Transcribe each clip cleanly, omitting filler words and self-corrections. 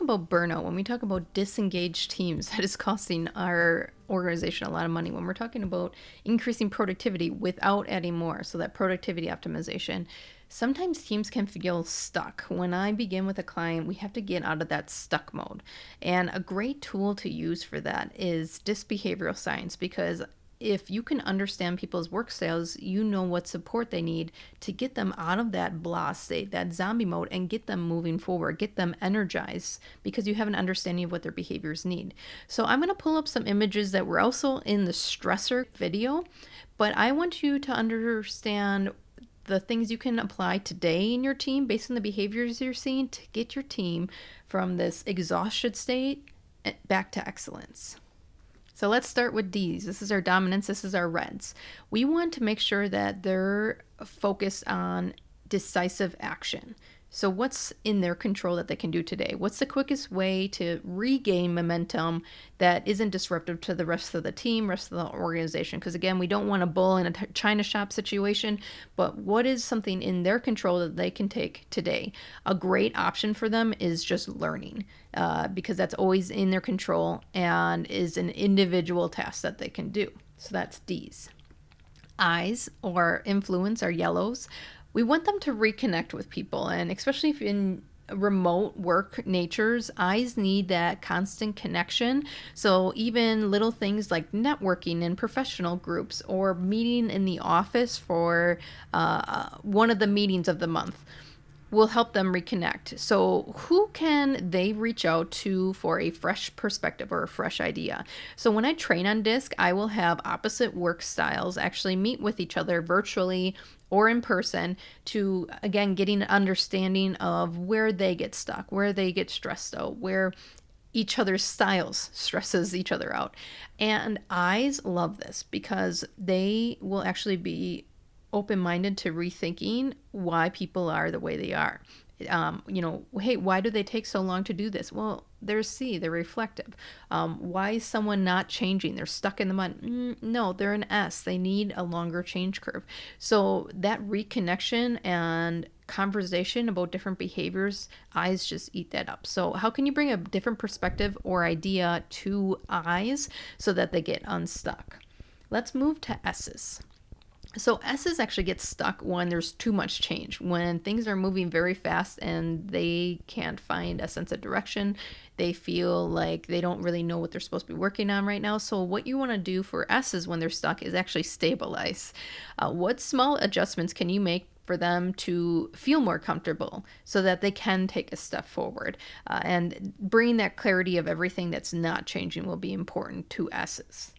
about burnout, when we talk about disengaged teams, that is costing our organization a lot of money. When we're talking about increasing productivity without adding more, so that productivity optimization, sometimes teams can feel stuck. When I begin with a client, we have to get out of that stuck mode. And a great tool to use for that is DISC behavioral science, because if you can understand people's work styles, you know what support they need to get them out of that blah state, that zombie mode, and get them moving forward, get them energized, because you have an understanding of what their behaviors need. So I'm going to pull up some images that were also in the stressor video, but I want you to understand the things you can apply today in your team based on the behaviors you're seeing to get your team from this exhausted state back to excellence. So let's start with D's. This is our dominance. This is our reds. We want to make sure that they're focused on decisive action. So what's in their control that they can do today? What's the quickest way to regain momentum that isn't disruptive to the rest of the team, rest of the organization? Because again, we don't want a bull in a china shop situation, but what is something in their control that they can take today? A great option for them is just learning, because that's always in their control and is an individual task that they can do. So that's D's. I's, or influence, are yellows. We want them to reconnect with people, and especially if in remote work natures, I's need that constant connection. So even little things like networking in professional groups or meeting in the office for one of the meetings of the month will help them reconnect. So who can they reach out to for a fresh perspective or a fresh idea? So when I train on DISC, I will have opposite work styles actually meet with each other virtually or in person to, again, getting an understanding of where they get stuck, where they get stressed out, where each other's styles stresses each other out. And I's love this because they will actually be open-minded to rethinking why people are the way they are. Hey, why do they take so long to do this? Well, they're C, they're reflective. Why is someone not changing? They're stuck in the mud. No, they're an S. They need a longer change curve. So that reconnection and conversation about different behaviors, I's just eat that up. So how can you bring a different perspective or idea to I's so that they get unstuck? Let's move to S's. So S's actually get stuck when there's too much change, when things are moving very fast and they can't find a sense of direction. They feel like they don't really know what they're supposed to be working on right now. So what you want to do for S's when they're stuck is actually stabilize. What small adjustments can you make for them to feel more comfortable so that they can take a step forward? And bringing that clarity of everything that's not changing will be important to S's.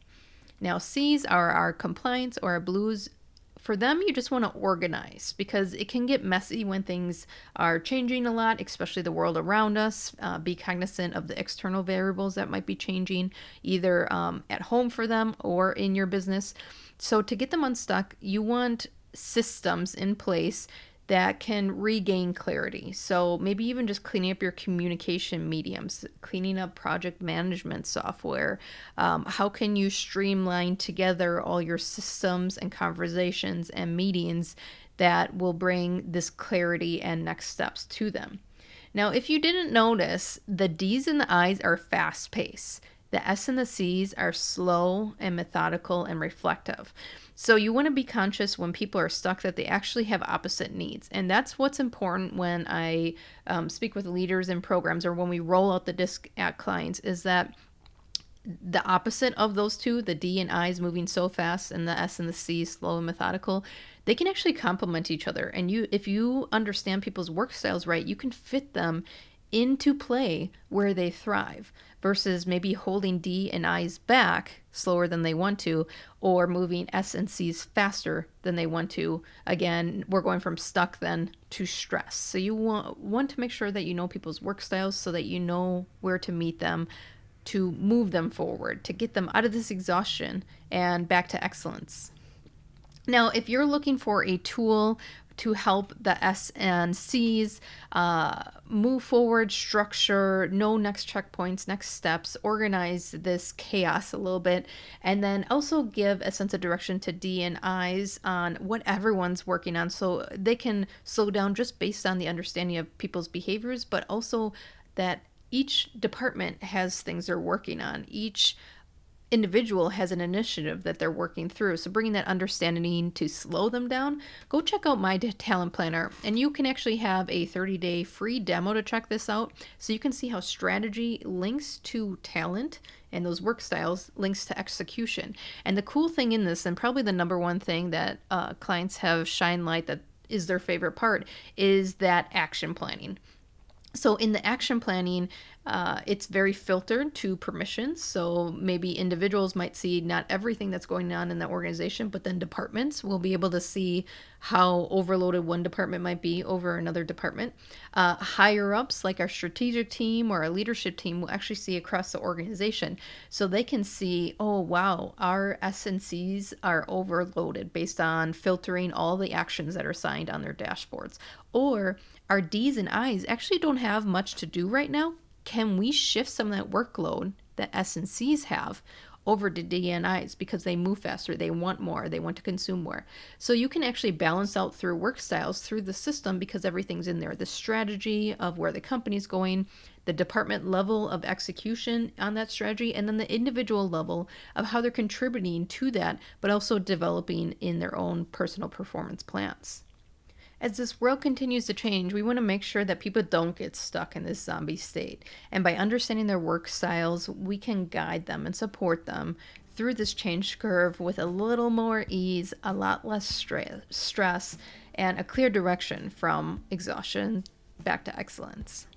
Now C's are our compliance or our blues. For them, you just want to organize because it can get messy when things are changing a lot, especially the world around us. Be cognizant of the external variables that might be changing either at home for them or in your business. So to get them unstuck, you want systems in place that can regain clarity. So maybe even just cleaning up your communication mediums, cleaning up project management software. How can you streamline together all your systems and conversations and meetings that will bring this clarity and next steps to them? Now, if you didn't notice, the D's and the I's are fast paced. The S and the C's are slow and methodical and reflective. So you want to be conscious when people are stuck that they actually have opposite needs. And that's what's important when I speak with leaders in programs or when we roll out the DISC at clients, is that the opposite of those two, the D and I's moving so fast and the S and the C slow and methodical, they can actually complement each other. And if you understand people's work styles right, you can fit them into play where they thrive versus maybe holding D and I's back slower than they want to, or moving S and C's faster than they want to. Again, we're going from stuck then to stress. So you want to make sure that you know people's work styles so that you know where to meet them, to move them forward, to get them out of this exhaustion and back to excellence. Now, if you're looking for a tool to help the S and C's move forward, structure, know next checkpoints, next steps, organize this chaos a little bit, and then also give a sense of direction to D and I's on what everyone's working on so they can slow down just based on the understanding of people's behaviors, but also that each department has things they're working on. Each individual has an initiative that they're working through. So bringing that understanding to slow them down, go check out my talent planner, and you can actually have a 30-day free demo to check this out. So you can see how strategy links to talent and those work styles links to execution. And the cool thing in this, and probably the number one thing that clients have shine light that is their favorite part, is that action planning. So in the action planning, it's very filtered to permissions. So maybe individuals might see not everything that's going on in the organization, but then departments will be able to see how overloaded one department might be over another department. Higher ups, like our strategic team or our leadership team, will actually see across the organization. So they can see, oh, wow, our S&Cs are overloaded based on filtering all the actions that are assigned on their dashboards. Or our D's and I's actually don't have much to do right now. Can we shift some of that workload that S&Cs have over to D and I's because they move faster, they want more, they want to consume more. So you can actually balance out through work styles through the system because everything's in there. The strategy of where the company's going, the department level of execution on that strategy, and then the individual level of how they're contributing to that, but also developing in their own personal performance plans. As this world continues to change, we want to make sure that people don't get stuck in this zombie state. And by understanding their work styles, we can guide them and support them through this change curve with a little more ease, a lot less stress, and a clear direction from exhaustion back to excellence.